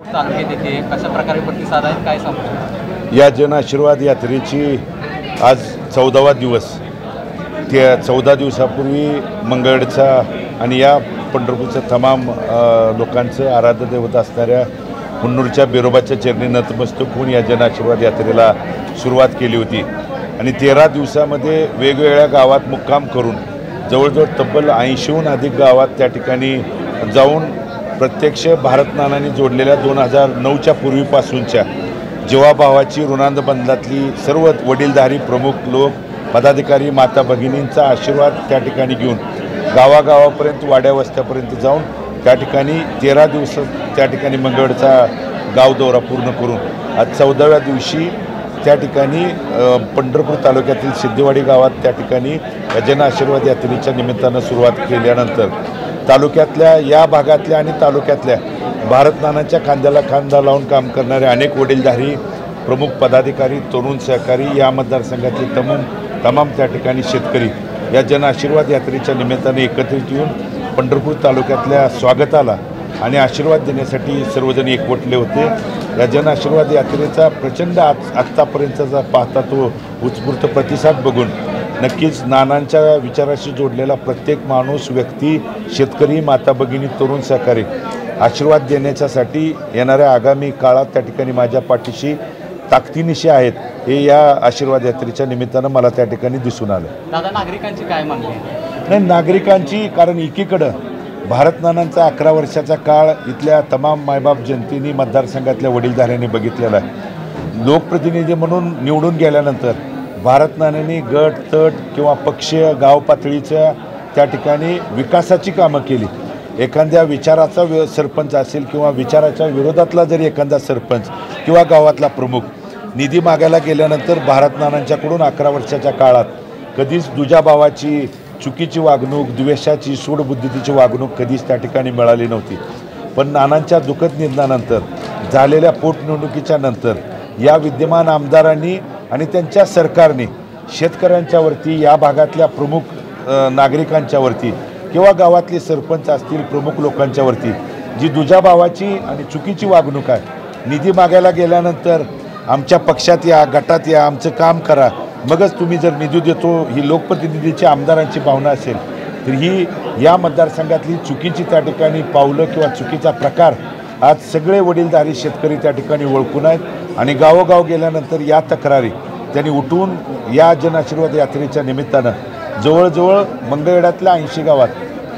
तालुक्यात येते कशा प्रकारे प्रतिसाद आहे काय सांगू? या जन आशीर्वाद यात्रेची आज 14वा दिवस. त्या 14 दिवसापूर्वी मंगळचा आणि या पंढरपूरच्या तमाम लोकांचं आराध्य दैवत असणाऱ्या हुन्नूरच्या बिरोबाच्या चरणी नतमस्तक होऊन या जन आशीर्वाद यात्रेला सुरुवात केली होती आणि 13 दिवसामध्ये वेगवेगळ्या गावात मुक्काम करून जवळजवळ तब्बल 80हून अधिक गावात त्या ठिकाणी जाऊन प्रत्यक्ष भारतनानाने जोडलेल्या 2009च्या पूर्वीपासूनच्या जीवाभावाची ऋणानुबंधातली सर्व वडीलधारी प्रमुख लोक पदाधिकारी माता भगिनींचा आशीर्वाद त्या ठिकाणी घेऊन गावागावापर्यंत वाड्या वस्त्यापर्यंत जाऊन त्या ठिकाणी 13 दिवस त्या ठिकाणी मंगळचा गाव दौरा पूर्ण करून आज 14व्या दिवशी त्या ठिकाणी पंढरपूर तालुक्यातील सिद्धेवाडी गावात त्या ठिकाणी जन आशीर्वाद यात्रेच्या निमित्तानं सुरुवात केल्यानंतर तालुक्यातल्या या भागातल्या आणि तालुक्यातल्या भारतनानाच्या खांद्याला खांदा लावून काम करणारे अनेक वडीलधारी प्रमुख पदाधिकारी तरुण सहकारी या मतदारसंघातले तमाम त्या ठिकाणी शेतकरी या जन आशीर्वाद यात्रेच्या निमित्ताने एकत्रित येऊन पंढरपूर तालुक्यातल्या स्वागताला आणि आशीर्वाद देण्यासाठी सर्वजण एकवटले होते. या जन आशीर्वाद यात्रेचा प्रचंड आत्तापर्यंतचा पाहता तो उत्स्फूर्त प्रतिसाद बघून नक्कीच नानांच्या विचाराशी जोडलेला प्रत्येक माणूस व्यक्ती शेतकरी माता भगिनी तरुण सहकारी आशीर्वाद देण्याच्यासाठी येणाऱ्या आगामी काळात त्या ठिकाणी माझ्या पाठीशी ताकदीनिशी आहेत हे या आशीर्वाद यात्रेच्या निमित्तानं मला त्या ठिकाणी दिसून आलं. दादा नागरिकांची काय मागणी? नाही, नागरिकांची कारण एकीकडं भारतनानांचा 11 वर्षाचा काळ इथल्या तमाम मायबाप जनतेने मतदारसंघातल्या वडीलधाऱ्यांनी बघितलेला आहे. लोकप्रतिनिधी म्हणून निवडून गेल्यानंतर भारतनानांनी गट तट किंवा पक्षीय गाव पातळीच्या त्या ठिकाणी विकासाची कामं केली. एखाद्या विचाराचा सरपंच असेल किंवा विचाराच्या विरोधातला जरी एखादा सरपंच किंवा गावातला प्रमुख निधी मागायला गेल्यानंतर भारतनानांच्याकडून 11 वर्षाच्या काळात कधीच दुजाभावाची चुकीची वागणूक द्वेषाची सूडबुद्धीची वागणूक कधीच त्या ठिकाणी मिळाली नव्हती. पण नानांच्या दुःखद निधनानंतर झालेल्या पोटनिवडणुकीच्या नंतर या विद्यमान आमदारांनी आणि त्यांच्या सरकारने शेतकऱ्यांच्यावरती या भागातल्या प्रमुख नागरिकांच्यावरती किंवा गावातले सरपंच असतील प्रमुख लोकांच्यावरती जी दुजाभावाची आणि चुकीची वागणूक आहे निधी मागायला गेल्यानंतर आमच्या पक्षात या गटात या आमचं काम करा मगच तुम्ही जर निधी देतो ही लोकप्रतिनिधीची आमदारांची भावना असेल तर ही या मतदारसंघातली चुकीची त्या ठिकाणी पावलं किंवा चुकीचा प्रकार आज सगळे वडीलधारी शेतकरी त्या ठिकाणी ओळखून आहेत आणि गावोगाव गेल्यानंतर या तक्रारी त्यांनी उठवून या जन आशीर्वाद यात्रेच्या निमित्तानं जवळजवळ मंगळवेढ्यातल्या 80 गावात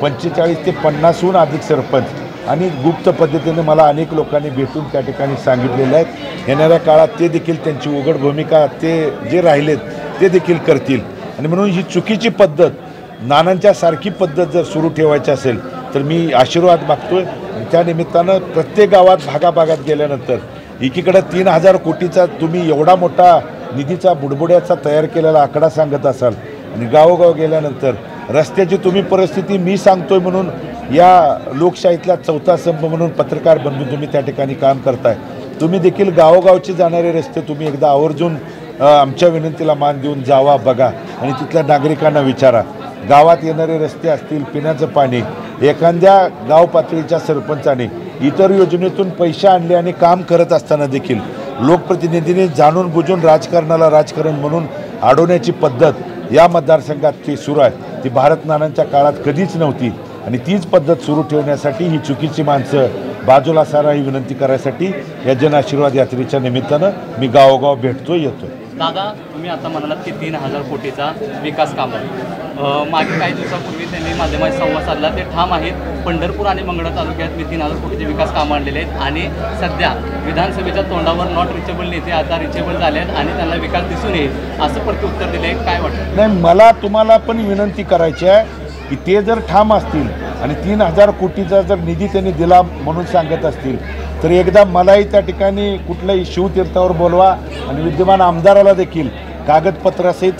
45 ते 50हून अधिक सरपंच आणि गुप्त पद्धतीने मला अनेक लोकांनी भेटून त्या ठिकाणी सांगितलेलं आहे. येणाऱ्या काळात ते देखील त्यांची उघड भूमिका ते जे राहिलेत ते देखील करतील आणि म्हणून ही चुकीची पद्धत नानांच्या सारखी पद्धत जर सुरू ठेवायची असेल तर मी आशीर्वाद मागतोय. त्या निमित्तानं प्रत्येक गावात भागाभागात गेल्यानंतर एकीकडे 3000 कोटीचा तुम्ही एवढा मोठा निधीचा बुडबुड्याचा तयार केलेला आकडा सांगत असाल आणि गावोगाव गेल्यानंतर रस्त्याची तुम्ही परिस्थिती मी सांगतोय म्हणून या लोकशाहीतला चौथा स्तंभ म्हणून पत्रकार बंधू तुम्ही त्या ठिकाणी काम करताय. तुम्ही देखील गावोगावचे जाणारे रस्ते तुम्ही एकदा आवर्जून आमच्या विनंतीला मान देऊन जावा बघा आणि तिथल्या नागरिकांना विचारा. गावात येणारे रस्ते असतील पिण्याचं पाणी एखाद्या गाव पातळीच्या सरपंचाने इतर योजनेतून पैसे आणले आणि काम करत असताना देखील लोकप्रतिनिधींनी जाणून बुजून राजकारणाला राजकारण म्हणून अडवण्याची पद्धत या मतदारसंघात ती सुरू आहे. ती भारतनानांच्या काळात कधीच नव्हती आणि तीच पद्धत सुरू ठेवण्यासाठी ही चुकीची माणसं बाजूला सारा ही विनंती करायसाठी या जन आशीर्वाद यात्रेच्या निमित्तानं मी गावोगाव भेटतो येतो. दादा तुम्ही आता म्हणालात की 3000 कोटीचा विकास कामं मागे काही दिवसापूर्वी त्यांनी माध्यमाशी संवाद साधला ते ठाम आहेत. पंढरपूर आणि मंगळा तालुक्यात मी 3000 कोटीचे विकास कामं आणलेले आहेत आणि सध्या विधानसभेच्या तोंडावर नॉट रिचेबल नेते आता रिचेबल झाले आहेत आणि त्यांना विकास दिसून येईल असं प्रत्युत्तर दिले. काय वाटतं? नाही, मला तुम्हाला पण विनंती करायची आहे की ते जर ठाम असतील आणि 3000 कोटीचा जर निधी त्यांनी दिला म्हणून सांगत असतील तर एकदा मलाही त्या ठिकाणी कुठल्याही शिवतीर्थावर बोलवा आणि विद्यमान आमदाराला देखील कागदपत्रासहित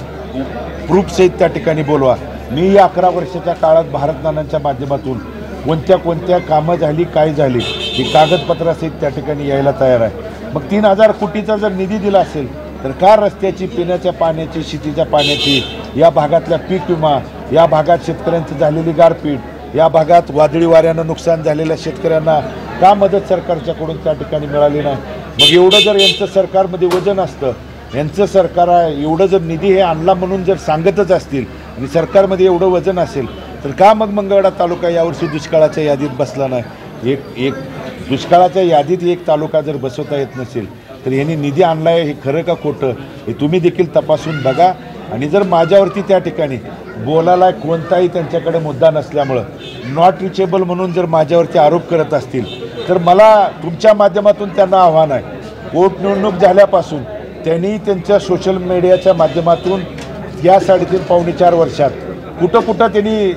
प्रूफसहित त्या ठिकाणी बोलवा. मी या 11 वर्षाच्या काळात भारतनानांच्या माध्यमातून कोणत्या कामं झाली काय झाली ही कागदपत्रासहित त्या ठिकाणी यायला तयार आहे. मग 3000 कोटीचा जर निधी दिला असेल तर का रस्त्याची पिण्याच्या पाण्याची शेतीच्या पाण्याची या भागातल्या पीक विमा या भागात शेतकऱ्यांची झालेली गारपीट या भागात वादळी वाऱ्यानं नुकसान झालेल्या शेतकऱ्यांना का मदत सरकारच्याकडून त्या ठिकाणी मिळाली नाही? मग एवढं जर यांचं सरकारमध्ये वजन असतं, यांचं सरकार एवढं जर निधी हे आणला म्हणून जर सांगतच असतील आणि सरकारमध्ये एवढं वजन असेल, तर का मग मंगळवेढा तालुका यावर्षी दुष्काळाच्या यादीत बसला नाही? एक दुष्काळाच्या यादीत एक तालुका जर बसवता येत नसेल तर यांनी निधी आणला आहे हे खरं का खोटं हे तुम्ही देखील तपासून बघा. आणि जर माझ्यावरती त्या ठिकाणी बोलायला कोणताही त्यांच्याकडे मुद्दा नसल्यामुळं नॉट रिचेबल म्हणून जर माझ्यावरती आरोप करत असतील तर मला तुमच्या माध्यमातून त्यांना आव्हान आहे, पोटनिवडणूक झाल्यापासून त्यांनी त्यांच्या सोशल मीडियाच्या माध्यमातून या 3.5-4 वर्षात कुठं त्यांनी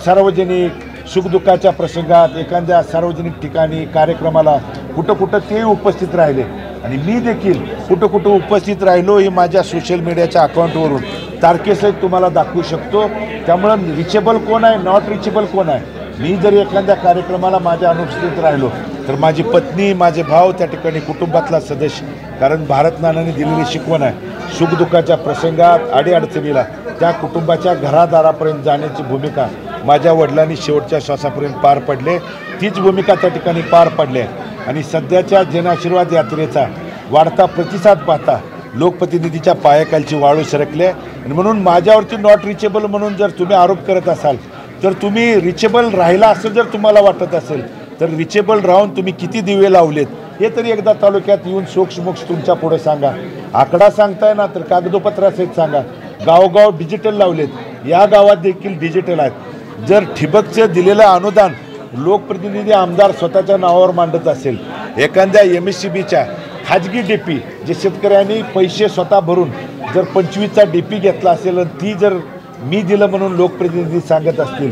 सार्वजनिक सुखदुःखाच्या प्रसंगात एखाद्या सार्वजनिक ठिकाणी कार्यक्रमाला कुठं ते उपस्थित राहिले आणि मी देखील कुठं उपस्थित राहिलो हे माझ्या सोशल मीडियाच्या अकाउंटवरून तारखेसहित तुम्हाला दाखवू शकतो. त्यामुळं रिचेबल कोण आहे, नॉट रिचेबल कोण आहे? मी जर एखाद्या कार्यक्रमाला माझ्या अनुपस्थित राहिलो तर माझी पत्नी, माझे भाव, त्या ठिकाणी कुटुंबातला सदस्य, कारण भारत नानाने दिलेली शिकवण आहे सुखदुःखाच्या प्रसंगात अडीअडचणीला त्या कुटुंबाच्या घरादारापर्यंत जाण्याची भूमिका माझ्या वडिलांनी शेवटच्या श्वासापर्यंत पार पडले. तीच भूमिका त्या ठिकाणी पार पडली आहे. आणि सध्याच्या जनआशीर्वाद यात्रेचा वाढता प्रतिसाद पाहता लोकप्रतिनिधीच्या पायाखालची वाळू सरकले आणि म्हणून माझ्यावरती नॉट रिचेबल म्हणून जर तुम्ही आरोप करत असाल तर तुम्ही रिचेबल राहिला असं जर तुम्हाला वाटत असेल तर रिचेबल राहून तुम्ही किती दिवे लावलेत हे तरी एकदा तालुक्यात येऊन सोक्षमोक्ष तुमच्या पुढे सांगा. आकडा सांगताय ना तर कागदोपत्रासहित सांगा. गावोगाव डिजिटल लावलेत, या गावात देखील डिजिटल आहेत. जर ठिबकचं दिलेलं अनुदान लोकप्रतिनिधी आमदार स्वतःच्या नावावर मांडत असेल, एखाद्या MSCBच्या खाजगी DP जे शेतकऱ्यांनी पैसे स्वतः भरून जर 25चा DP घेतला असेल आणि ती जर मी दिलं म्हणून लोकप्रतिनिधी सांगत असतील,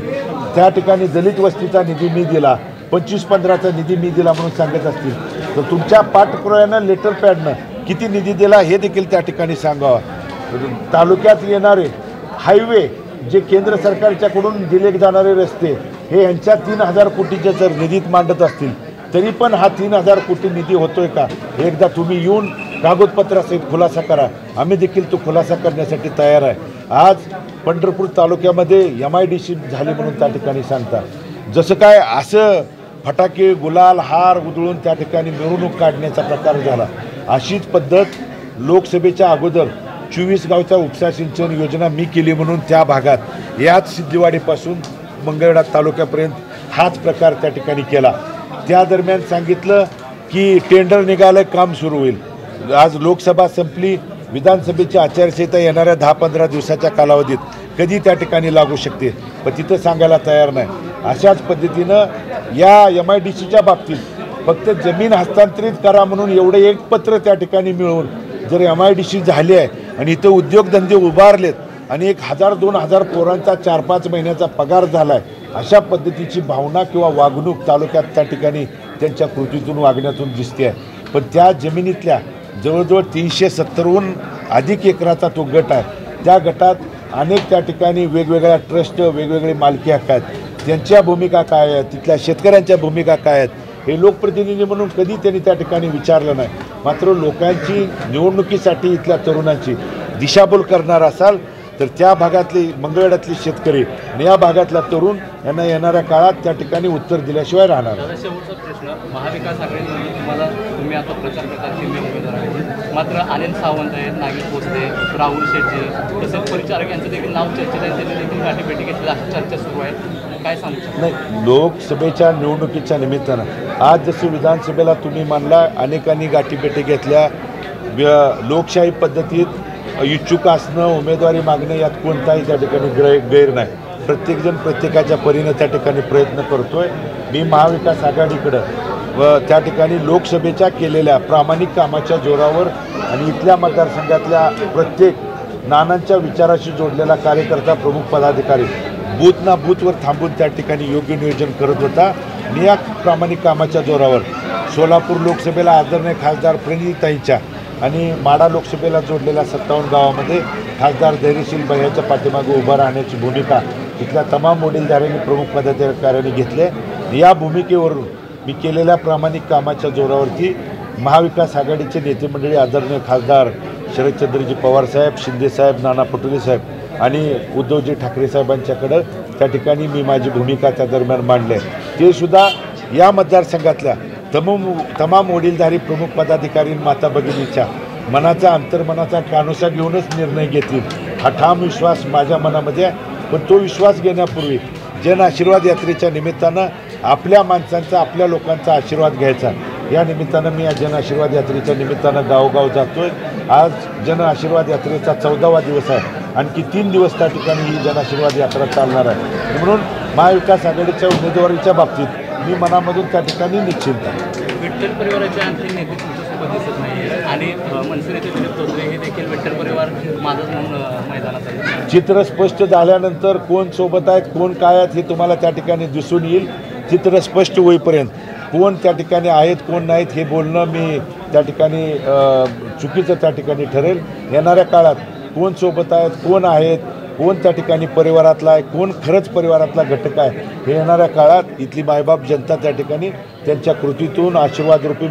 त्या ठिकाणी दलित वस्तीचा निधी मी दिला, 25-15चा निधी मी दिला म्हणून सांगत असतील, तर तुमच्या पाठपुराव्यानं लेटर पॅडनं किती निधी दिला हे देखील त्या ठिकाणी सांगावं. तालुक्यात येणारे हायवे जे केंद्र सरकारच्याकडून दिले जाणारे रस्ते हे यांच्या 3,000 कोटीचे जर निधीत मांडत असतील तरी पण हा 3,000 कोटी निधी होतोय का हे एकदा तुम्ही येऊन कागदपत्रासहित खुलासा करा. आम्ही देखील तो खुलासा करण्यासाठी तयार आहे. आज पंढरपूर तालुक्यामध्ये MIDC झाली म्हणून त्या ठिकाणी सांगता, जसं काय असं फटाके, गुलाल, हार उधळून त्या ठिकाणी मिरवणूक काढण्याचा प्रकार झाला. अशीच पद्धत लोकसभेच्या अगोदर 24 गावचा उपसा सिंचन योजना मी केली म्हणून त्या भागात याच सिद्धेवाडीपासून मंगळवेढा तालुक्यापर्यंत हाच प्रकार त्या ठिकाणी केला. त्या दरम्यान सांगितलं की टेंडर निघालं, काम सुरू होईल. आज लोकसभा संपली, विधानसभेची आचारसंहिता येणाऱ्या 10-15 दिवसाच्या कालावधीत कधी त्या ठिकाणी लागू शकते, पण तिथं सांगायला तयार नाही. अशाच पद्धतीनं या MIDCच्या बाबतीत फक्त जमीन हस्तांतरित करा म्हणून एवढं एक पत्र त्या ठिकाणी मिळवून जर MIDC झाली आहे आणि इथं उद्योगधंदे उभारलेत आणि 1,000-2,000 पोरांचा 4-5 महिन्याचा पगार झाला आहे, अशा पद्धतीची भावना किंवा वागणूक तालुक्यात त्या ठिकाणी त्यांच्या कृतीतून वागण्यातून दिसते आहे. पण त्या जमिनीतल्या जवळजवळ 370हून अधिक एकराचा तो गट आहे. त्या गटात अनेक त्या ठिकाणी वेगवेगळ्या ट्रस्ट, वेगवेगळे मालकी हक्क आहेत. त्यांच्या भूमिका काय आहेत, तिथल्या शेतकऱ्यांच्या भूमिका काय आहेत हे लोकप्रतिनिधी म्हणून कधी त्यांनी त्या ठिकाणी विचारलं नाही. मात्र लोकांची निवडणुकीसाठी इथल्या तरुणांची दिशाभूल करणार असाल तर त्या भागातले मंगळवेढ्यातले शेतकरी आणि या भागातला तरुण यांना येणाऱ्या काळात त्या ठिकाणी उत्तर दिल्याशिवाय राहणार. शेवटचा प्रश्न, महाविकास आघाडीमध्ये तुम्ही आता प्रचार करता 3 उमेदवार आहेत, मात्र अनिल सावंत आहेत, नागेश भोसले, राहुल शेट्टी तसेच परिचारक यांचं देखील नाव चर्चेत आहे, त्यांनी देखील गाठीभेटी घेतली अशी चर्चा सुरू आहे, काय सांगू शकता? नाही, लोकसभेच्या निवडणुकीच्या निमित्तानं आज जसं विधानसभेला तुम्ही मानला अनेकांनी गाठीभेटी घेतल्या, लोकशाही पद्धतीत इच्छुक असणं, उमेदवारी मागणं यात कोणताही त्या ठिकाणी गैर नाही. प्रत्येकजण प्रत्येकाच्या परीनं त्या ठिकाणी प्रयत्न करतोय. मी महाविकास आघाडीकडं व त्या ठिकाणी लोकसभेच्या केलेल्या प्रामाणिक कामाच्या जोरावर आणि इथल्या मतदारसंघातल्या प्रत्येक नानांच्या विचाराशी जोडलेला कार्यकर्ता, प्रमुख पदाधिकारी बूथ बूथवर थांबून त्या ठिकाणी योग्य नियोजन करत होता. आणि या प्रामाणिक कामाच्या जोरावर सोलापूर लोकसभेला आदरणीय खासदार प्रणितीताईंच्या आणि माढा लोकसभेला जोडलेल्या 57 गावामध्ये खासदार धैर्यशील भैयाच्या पाठीमागे उभं राहण्याची भूमिका इथल्या तमाम वडीलधाऱ्यांनी, प्रमुख पदाधिकाऱ्यांनी घेतले. या भूमिकेवरून मी केलेल्या प्रामाणिक कामाच्या जोरावरती महाविकास आघाडीचे नेते मंडळी आदरणीय खासदार शरदचंद्रजी पवार साहेब, शिंदे साहेब, नाना पटोले साहेब आणि उद्धवजी ठाकरे साहेबांच्याकडं त्या ठिकाणी मी माझी भूमिका त्या दरम्यान मांडली. ते सुद्धा या मतदारसंघातल्या तमाम वडीलधारी प्रमुख पदाधिकारी माता भगिनीच्या मनाचा अंतर्मनाचा कानोसा घेऊनच निर्णय घेतील हा ठाम विश्वास माझ्या मनामध्ये आहे. पण तो विश्वास घेण्यापूर्वी जन आशीर्वाद यात्रेच्या निमित्तानं आपल्या माणसांचा आपल्या लोकांचा आशीर्वाद घ्यायचा. या निमित्तानं मी या जन आशीर्वाद यात्रेच्या निमित्तानं गावोगाव जातोय. आज जन आशीर्वाद यात्रेचा 14वा दिवस आहे. आणखी 3 दिवस त्या ठिकाणी ही जन आशीर्वाद यात्रा चालणार आहे. म्हणून महाविकास आघाडीच्या उमेदवारीच्या बाबतीत मी मनामधून त्या ठिकाणी निश्चिंत आहे. विठ्ठल परिवाराचे आणखी नेते तुमच्यासोबत दिसत नाही आणि मनसे नेते दिलीप चौधरी हे देखील विठ्ठल परिवार माझंच म्हणून मैदानात आहे. चित्र स्पष्ट झाल्यानंतर कोण सोबत आहेत कोण काय आहेत हे तुम्हाला त्या ठिकाणी दिसून येईल. चित्र स्पष्ट होईपर्यंत कोण त्या ठिकाणी आहेत कोण नाहीत हे बोलणं मी त्या ठिकाणी चुकीचं त्या ठिकाणी ठरेल. येणाऱ्या काळात कोण सोबत आहेत कोण आहेत कोण त्या ठिकाणी परिवारातला आहे कोण खरंच परिवारातला घटक आहे हे येणाऱ्या काळात इथली मायबाप जनता त्या ठिकाणी त्यांच्या कृतीतून आशीर्वादरूपी